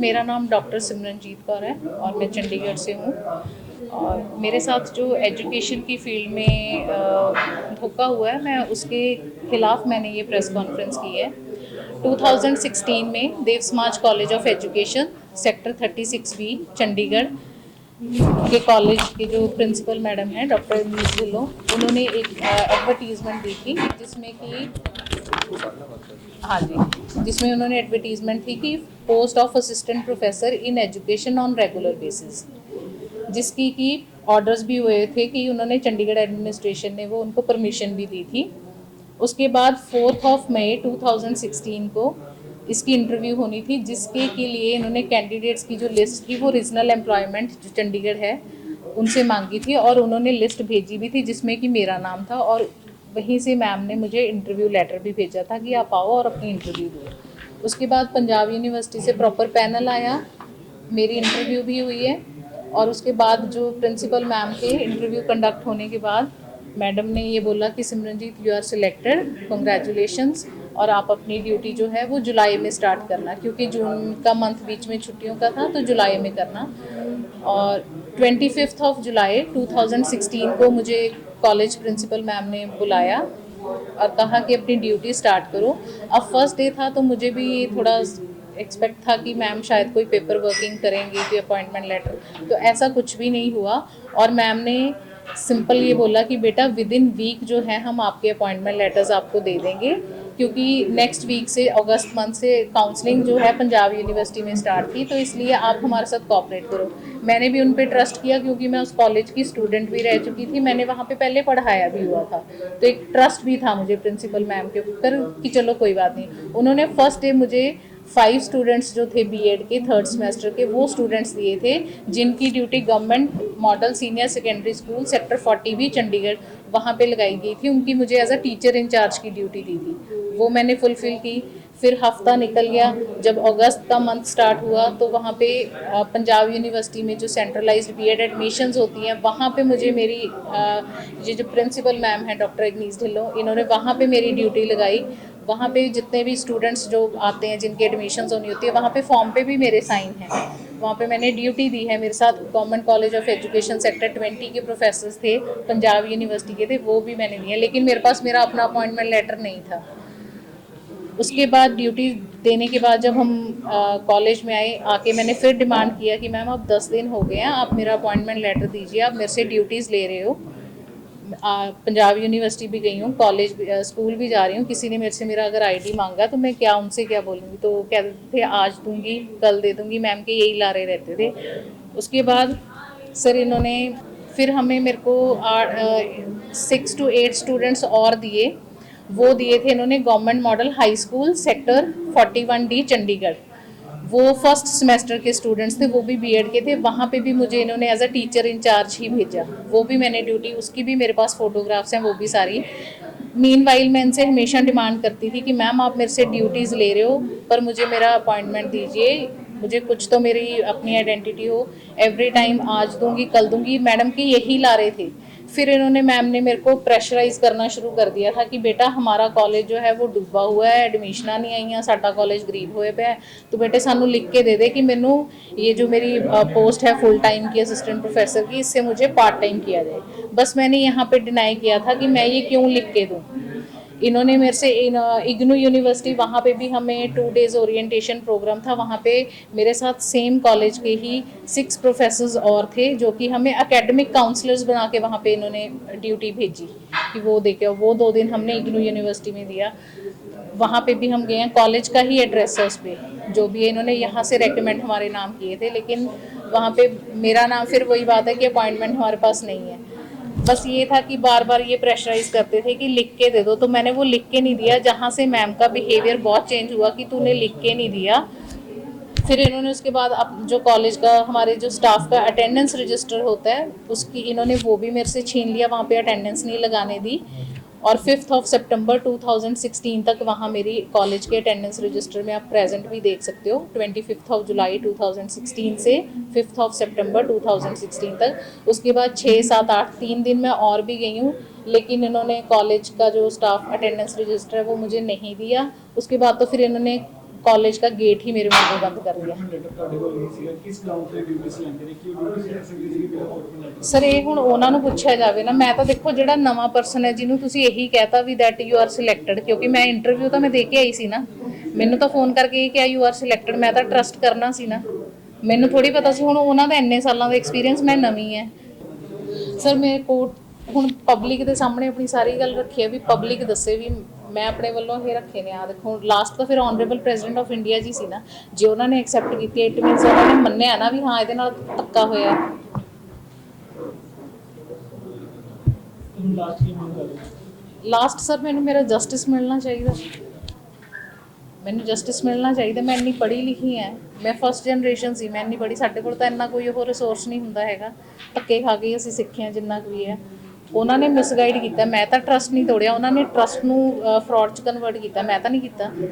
मेरा नाम डॉक्टर सिमरनजीत कौर है और मैं चंडीगढ़ से हूँ। और मेरे साथ जो एजुकेशन की फील्ड में धोखा हुआ है, मैं उसके खिलाफ मैंने ये प्रेस कॉन्फ्रेंस की है। 2016 में देव समाज college of education sector 36B Chandigarh के कॉलेज के जो प्रिंसिपल मैडम हैं डॉक्टर मीस ढिल्लों, उन्होंने एक एडवर्टीज़मेंट दी थी जिसमें कि हाँ जी, जिसमें उन्होंने एडवर्टीज़मेंट थी कि post of assistant professor in education on regular basis, जिसकी कि ऑर्डर्स भी हुए थे कि उन्होंने चंडीगढ़ एडमिनिस्ट्रेशन ने वो उनको परमिशन भी दी थी। उसके बाद 4 मई 2016 को इसकी इंटरव्यू होनी थी, जिसके के लिए इन्होंने कैंडिडेट्स की जो लिस्ट थी वो रीजनल एम्प्लॉयमेंट जो चंडीगढ़ है उनसे मांगी थी और उन्होंने लिस्ट भेजी भी थी जिसमें कि मेरा नाम था। और वहीं से मैम ने मुझे इंटरव्यू लेटर भी भेजा था कि आप आओ और अपनी इंटरव्यू दो। उसके बाद पंजाब यूनिवर्सिटी से प्रॉपर पैनल आया, मेरी इंटरव्यू भी हुई है। और उसके बाद जो प्रिंसिपल मैम के इंटरव्यू कंडक्ट होने के बाद मैडम ने ये बोला कि Simranjeet you are selected, congratulations, और आप अपनी ड्यूटी जो है वो जुलाई में स्टार्ट करना, क्योंकि जून का मंथ बीच में छुट्टियों का था तो जुलाई में करना। और 25 जुलाई 2016 को मुझे कॉलेज प्रिंसिपल मैम ने बुलाया और कहा कि अपनी ड्यूटी स्टार्ट करो। अब फर्स्ट डे था तो मुझे भी थोड़ा एक्सपेक्ट था कि मैम शायद कोई पेपर वर्किंग करेंगी, कोई अपॉइंटमेंट लेटर, तो ऐसा कुछ भी नहीं हुआ। और मैम ने सिंपल ये बोला कि बेटा विद इन वीक जो है हम आपके अपॉइंटमेंट लेटर्स आपको दे देंगे, क्योंकि नेक्स्ट वीक से अगस्त मंथ से काउंसलिंग जो है पंजाब यूनिवर्सिटी में स्टार्ट थी, तो इसलिए आप हमारे साथ कोऑपरेट करो। मैंने भी उन पर ट्रस्ट किया क्योंकि मैं उस कॉलेज की स्टूडेंट भी रह चुकी थी, मैंने वहाँ पे पहले पढ़ाया भी हुआ था, तो एक ट्रस्ट भी था मुझे प्रिंसिपल मैम के ऊपर कि चलो कोई बात नहीं। उन्होंने फर्स्ट डे मुझे 5 स्टूडेंट्स जो थे बीएड के 3rd सेमेस्टर के, वो स्टूडेंट्स दिए थे जिनकी duty government model senior secondary school sector 40B Chandigarh वहाँ पे लगाई गई थी। उनकी मुझे एज अ टीचर इंचार्ज की ड्यूटी दी थी, वो मैंने फुलफिल की। फिर हफ्ता निकल गया, जब अगस्त का मंथ स्टार्ट हुआ तो वहाँ पे पंजाब यूनिवर्सिटी में जो सेंट्रलाइज्ड बीएड एडमिशन्स होती हैं वहाँ पे मुझे मेरी ये जो प्रिंसिपल मैम है डॉक्टर इग्नीस ढिल्लों, इन्होंने वहाँ पे मेरी ड्यूटी लगाई। वहाँ पे जितने भी स्टूडेंट्स जो आते हैं जिनकी एडमिशन्स होनी होती है, वहाँ पे फॉर्म पे भी मेरे साइन हैं, वहाँ पे मैंने ड्यूटी दी है। मेरे साथ government college of education sector 20 के प्रोफेसर्स थे, पंजाब यूनिवर्सिटी के थे, वो भी मैंने दिए, लेकिन मेरे पास मेरा अपना अपॉइंटमेंट लेटर नहीं था। उसके बाद ड्यूटी देने के बाद जब हम कॉलेज में आए, आके मैंने फिर डिमांड किया कि मैम अब 10 दिन हो गए हैं, आप मेरा अपॉइंटमेंट लेटर दीजिए, आप मेरे से ड्यूटीज़ ले रहे हो। पंजाब यूनिवर्सिटी भी गई हूँ, कॉलेज स्कूल भी जा रही हूँ, किसी ने मेरे से मेरा अगर आईडी मांगा तो मैं क्या उनसे क्या बोलूँगी, तो कहते थे आज दूंगी कल दे दूंगी, मैम के यही लारे रहते थे। उसके बाद सर इन्होंने फिर हमें मेरे को 6 to 8 स्टूडेंट्स और दिए, वो दिए थे इन्होंने government model high school sector 41D Chandigarh. वो फर्स्ट सेमेस्टर के स्टूडेंट्स थे, वो भी बीएड के थे, वहाँ पे भी मुझे इन्होंने एज अ टीचर इंचार्ज ही भेजा, वो भी मैंने ड्यूटी, उसकी भी मेरे पास फोटोग्राफ्स हैं, वो भी सारी। मीनवाइल मैं इनसे हमेशा डिमांड करती थी कि मैम आप मेरे से ड्यूटीज़ ले रहे हो पर मुझे मेरा अपॉइंटमेंट दीजिए, मुझे कुछ तो मेरी अपनी आइडेंटिटी हो, एवरी टाइम आज दूंगी कल दूंगी, मैडम की यही ला रहे थे। फिर इन्होंने मैम ने मेरे को प्रेशराइज करना शुरू कर दिया था कि बेटा हमारा कॉलेज जो है वो डूबा हुआ है, एडमिशन नहीं आईयां, साडा कॉलेज गरीब होए पे, तो बेटे सानू लिख के दे दे कि मैनू ये जो मेरी पोस्ट है फुल टाइम की असिस्टेंट प्रोफेसर की, इससे मुझे पार्ट टाइम किया जाए। बस मैंने यहाँ पे डिनाई किया था कि मैं ये क्यों लिख के दूँ। इन्होंने मेरे से इग्नू यूनिवर्सिटी, वहाँ पे भी हमें 2 डेज़ ओरिएंटेशन प्रोग्राम था, वहाँ पे मेरे साथ सेम कॉलेज के ही 6 प्रोफेसर्स और थे जो कि हमें एकेडमिक काउंसलर्स बना के वहाँ पे इन्होंने ड्यूटी भेजी कि वो देखे, वो 2 दिन हमने इग्नू यूनिवर्सिटी में दिया। वहाँ पे भी हम गए हैं, कॉलेज का ही एड्रेस है उस पर, जो भी है इन्होंने यहाँ से रेकमेंड हमारे नाम किए थे, लेकिन वहाँ पे मेरा नाम, फिर वही बात है कि अपॉइंटमेंट हमारे पास नहीं है। बस ये था कि बार बार ये प्रेशराइज करते थे कि लिख के दे दो, तो मैंने वो लिख के नहीं दिया, जहाँ से मैम का बिहेवियर बहुत चेंज हुआ कि तूने लिख के नहीं दिया। फिर इन्होंने उसके बाद अब जो कॉलेज का हमारे जो स्टाफ का अटेंडेंस रजिस्टर होता है उसकी इन्होंने वो भी मेरे से छीन लिया, वहाँ पे अटेंडेंस नहीं लगाने दी। और 5 सितंबर 2016 तक वहाँ मेरी कॉलेज के अटेंडेंस रजिस्टर में आप प्रेजेंट भी देख सकते हो, 25 जुलाई 2016 से 5 सितंबर 2016 तक। उसके बाद 6, 7, 8 3 दिन मैं और भी गई हूँ, लेकिन इन्होंने कॉलेज का जो स्टाफ अटेंडेंस रजिस्टर है वो मुझे नहीं दिया। उसके बाद तो फिर इन्होंने कॉलेज का गेट ही मेरे मुंह पे बंद कर दिया। ਸਰ ਇਹ ਹੁਣ ਉਹਨਾਂ ਨੂੰ ਪੁੱਛਿਆ ਜਾਵੇ ਨਾ। ਮੈਂ ਤਾਂ ਦੇਖੋ ਜਿਹੜਾ ਨਵਾਂ ਪਰਸਨ ਹੈ ਜਿਹਨੂੰ ਤੁਸੀਂ ਇਹੀ ਕਹਿਤਾ ਵੀ ਦੈਟ ਯੂ ਆਰ ਸਿਲੈਕਟਡ, ਕਿਉਂਕਿ ਮੈਂ ਇੰਟਰਵਿਊ ਤਾਂ ਮੈਂ ਦੇ ਕੇ ਆਈ ਸੀ ਨਾ, ਮੈਨੂੰ ਤਾਂ ਫੋਨ ਕਰਕੇ ਇਹ ਕਿਹਾ ਯੂ ਆਰ ਸਿਲੈਕਟਡ, ਮੈਂ ਤਾਂ ਟਰਸਟ ਕਰਨਾ ਸੀ ਨਾ, ਮੈਨੂੰ ਥੋੜੀ ਪਤਾ ਸੀ ਹੁਣ ਉਹਨਾਂ ਦਾ ਇੰਨੇ ਸਾਲਾਂ ਦਾ ਐਕਸਪੀਰੀਅੰਸ, ਮੈਂ ਨਵੀਂ ਹੈ। ਸਰ ਮੇਰੇ ਕੋਲ ਹੁਣ ਪਬਲਿਕ ਦੇ ਸਾਹਮਣੇ ਆਪਣੀ ਸਾਰੀ ਗੱਲ ਰੱਖੀ ਹੈ ਵੀ ਪਬਲਿਕ ਦੱਸੇ ਵੀ ਮੈਂ ਆਪਣੇ ਵੱਲੋਂ ਇਹ ਰੱਖੇ ਨੇ। ਆ ਦੇਖੋ ਲਾਸਟ ਤਾਂ ਫਿਰ ਆਨਰੇਬਲ ਪ੍ਰੈਜ਼ੀਡੈਂਟ ਆਫ ਇੰਡੀਆ ਜੀ ਸੀ ਨਾ, ਜੇ ਉਹਨਾਂ ਨੇ ਐਕਸੈਪਟ ਕੀਤੀ ਇਟ ਮੀਨਸ ਉਹਨਾਂ ਨੇ ਮੰਨਿਆ ਨਾ ਵੀ ਹਾਂ ਇਹਦੇ ਨਾਲ ਧੱਕਾ ਹੋਇਆ। ਲਾਸਟ ਸਰ ਮੈਨੂੰ ਮੇਰਾ ਜਸਟਿਸ ਮਿਲਣਾ ਚਾਹੀਦਾ, ਮੈਨੂੰ ਜਸਟਿਸ ਮਿਲਣਾ ਚਾਹੀਦਾ। ਮੈਂ ਇੰਨੀ ਪੜ੍ਹੀ ਲਿਖੀ ਹੈ, ਮੈਂ ਫਸਟ ਜਨਰੇਸ਼ਨ ਸੀ, ਮੈਂ ਇੰਨੀ ਪੜ੍ਹੀ, ਸਾਡੇ ਕੋਲ ਤਾਂ ਇੰਨਾ ਕੋਈ ਉਹ ਰਿਸੋਰਸ ਨਹੀਂ ਹੁੰਦਾ ਹੈਗਾ, ਧੱਕੇ ਖਾ ਕੇ ਅਸੀਂ ਸਿੱਖੇ ਹਾਂ ਜਿੰਨਾ ਕੁ ਵੀ ਹੈ। ਉਹਨਾਂ ਨੇ ਮਿਸਗਾਈਡ ਕੀਤਾ, ਮੈਂ ਤਾਂ ਟਰਸਟ ਨਹੀਂ ਤੋੜਿਆ, ਉਹਨਾਂ ਨੇ ਟਰਸਟ ਨੂੰ ਫਰਾਡ 'ਚ ਕਨਵਰਟ ਕੀਤਾ, ਮੈਂ ਤਾਂ ਨਹੀਂ ਕੀਤਾ।